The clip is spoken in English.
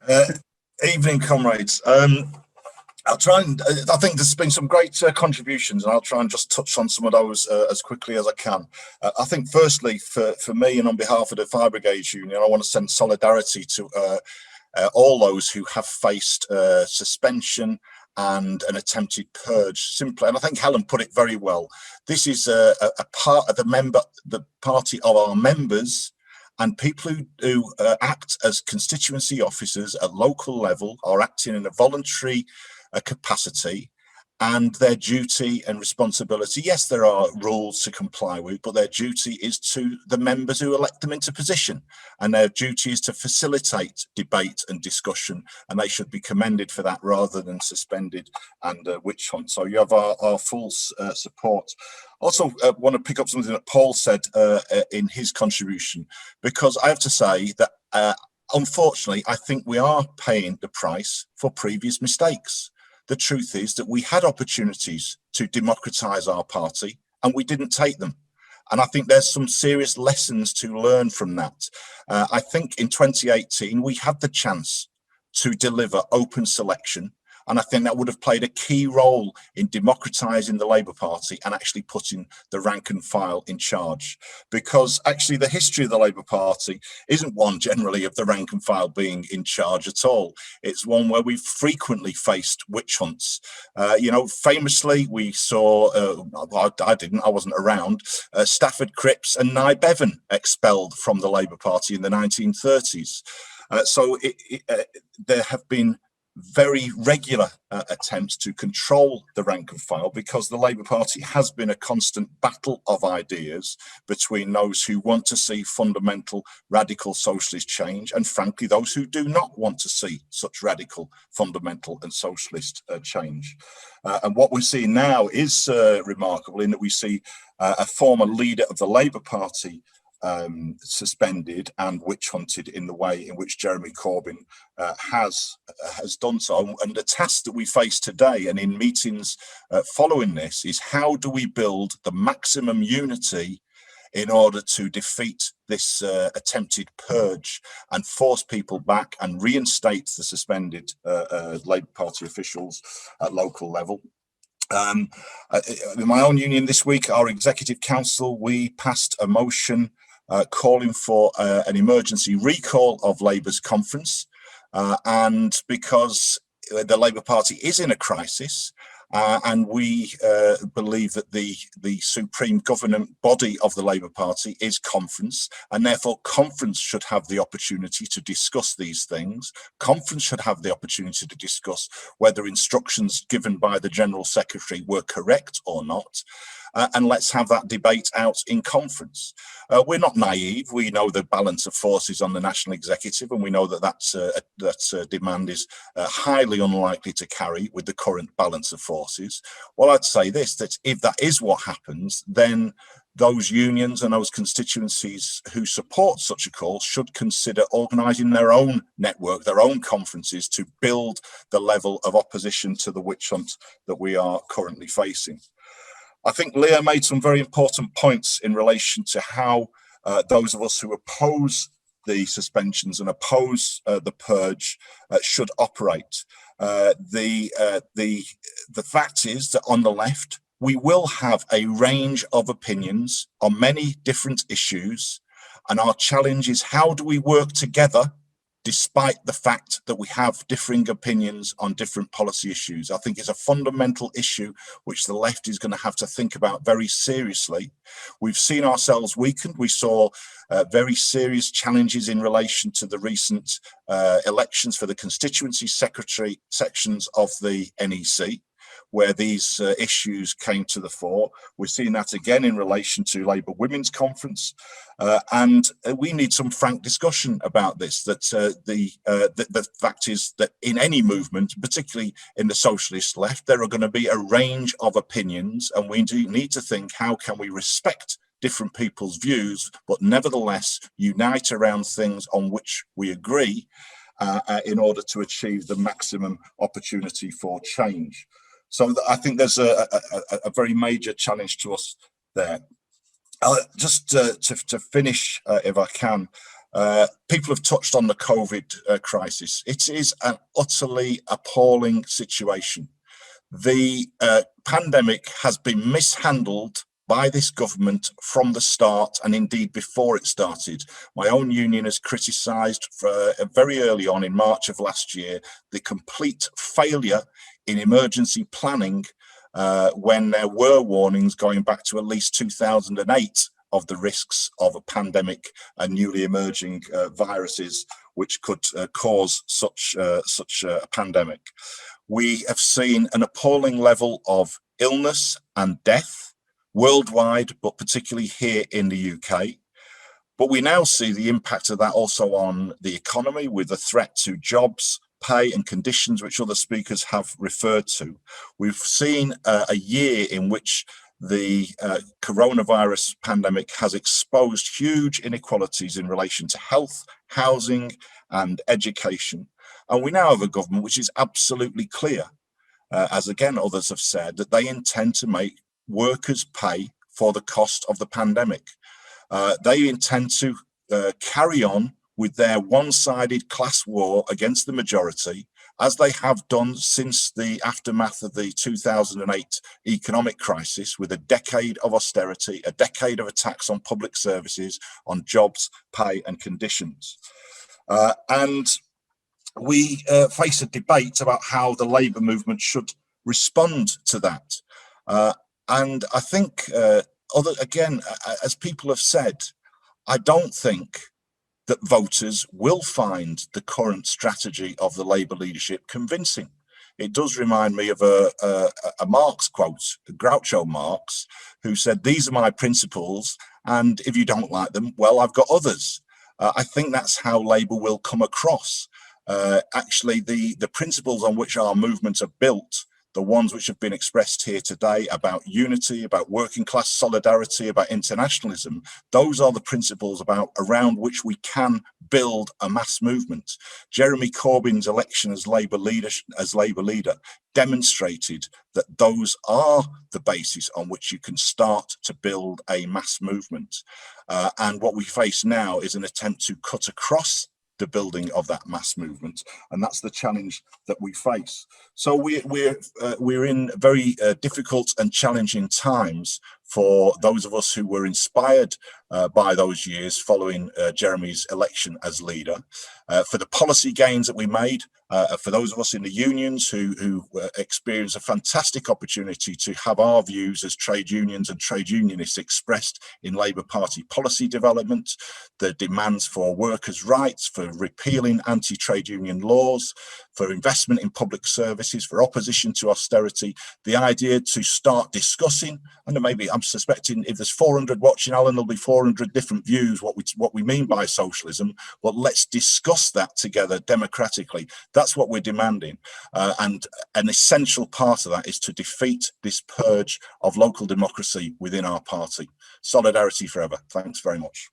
Uh, Evening, comrades. I'll try and I think there's been some great contributions, and I'll try and just touch on some of those as quickly as I can. I think, firstly, for me and on behalf of the Fire Brigades Union, I want to send solidarity to all those who have faced suspension and an attempted purge. Simply, and I think Helen put it very well. This is a part of the party of our members. And people who act as constituency officers at local level are acting in a voluntary capacity, and their duty and responsibility, yes, there are rules to comply with, but their duty is to the members who elect them into position, and their duty is to facilitate debate and discussion, and they should be commended for that rather than suspended and witch hunt. So you have our full support. Also want to pick up something that Paul said in his contribution, because I have to say that unfortunately, I think we are paying the price for previous mistakes. The truth is that we had opportunities to democratise our party and we didn't take them. And I think there's some serious lessons to learn from that. I think in 2018, we had the chance to deliver open selection. And I think that would have played a key role in democratising the Labour Party and actually putting the rank and file in charge. Because actually the history of the Labour Party isn't one generally of the rank and file being in charge at all. It's one where we've frequently faced witch hunts. Famously, we saw, I wasn't around, Stafford Cripps and Nye Bevan expelled from the Labour Party in the 1930s. There have been very regular attempts to control the rank and file, because the Labour Party has been a constant battle of ideas between those who want to see fundamental radical socialist change and, frankly, those who do not want to see such radical fundamental and socialist change. And what we're seeing now is remarkable, in that we see a former leader of the Labour Party suspended and witch hunted in the way in which Jeremy Corbyn has done so. And the task that we face today and in meetings following this is, how do we build the maximum unity in order to defeat this attempted purge and force people back and reinstate the suspended Labour Party officials at local level. In my own union this week, our Executive Council, we passed a motion calling for an emergency recall of Labour's conference, and because the Labour Party is in a crisis, and we believe that the supreme governing body of the Labour Party is conference, and therefore conference should have the opportunity to discuss these things. Conference should have the opportunity to discuss whether instructions given by the General Secretary were correct or not. And let's have that debate out in conference. We're not naive. We know the balance of forces on the National Executive, and we know that that demand is highly unlikely to carry with the current balance of forces. Well, I'd say this, that if that is what happens, then those unions and those constituencies who support such a call should consider organising their own network, their own conferences, to build the level of opposition to the witch hunt that we are currently facing. I think Leah made some very important points in relation to how those of us who oppose the suspensions and oppose the purge should operate. The fact is that on the left, we will have a range of opinions on many different issues, and our challenge is, how do we work together despite the fact that we have differing opinions on different policy issues? I think it's a fundamental issue which the left is going to have to think about very seriously. We've seen ourselves weakened. We saw very serious challenges in relation to the recent elections for the constituency secretary sections of the NEC, where these issues came to the fore. We're seeing that again in relation to Labour Women's Conference, and we need some frank discussion about this. That the fact is that in any movement, particularly in the socialist left, there are going to be a range of opinions, and we do need to think, how can we respect different people's views, but nevertheless unite around things on which we agree in order to achieve the maximum opportunity for change. So I think there's a very major challenge to us there. Just to finish, if I can, People have touched on the COVID crisis. It is an utterly appalling situation. The pandemic has been mishandled by this government from the start, and indeed before it started. My own union has criticised very early on in March of last year the complete failure in emergency planning when there were warnings going back to at least 2008 of the risks of a pandemic and newly emerging viruses which could cause such a pandemic. We have seen an appalling level of illness and death worldwide, but particularly here in the UK. But we now see the impact of that also on the economy, with the threat to jobs, pay and conditions, which other speakers have referred to. We've seen a year in which the coronavirus pandemic has exposed huge inequalities in relation to health, housing and education. And we now have a government which is absolutely clear, as again others have said, that they intend to make workers pay for the cost of the pandemic. They intend to carry on with their one-sided class war against the majority, as they have done since the aftermath of the 2008 economic crisis, with a decade of austerity, a decade of attacks on public services, on jobs, pay and conditions. And we face a debate about how the labour movement should respond to that. And I think, as people have said, I don't think that voters will find the current strategy of the Labour leadership convincing. It does remind me of a Marx quote, Groucho Marx, who said, "These are my principles, and if you don't like them, well, I've got others." I think that's how Labour will come across. Actually, the principles on which our movement are built, the ones which have been expressed here today about unity, about working class solidarity, about internationalism, those are the principles around which we can build a mass movement. Jeremy Corbyn's election as Labour leader demonstrated that those are the basis on which you can start to build a mass movement. And what we face now is an attempt to cut across the building of that mass movement, and that's the challenge that we face. So we're in very difficult and challenging times for those of us who were inspired by those years following Jeremy's election as leader, for the policy gains that we made, for those of us in the unions who experienced a fantastic opportunity to have our views as trade unions and trade unionists expressed in Labour Party policy development, the demands for workers' rights, for repealing anti-trade union laws, for investment in public services, for opposition to austerity, the idea to start discussing, and maybe I'm suspecting if there's 400 watching, Alan, there'll be 400 different views what we mean by socialism, but let's discuss that together democratically. That's what we're demanding. And an essential part of that is to defeat this purge of local democracy within our party. Solidarity forever. Thanks very much.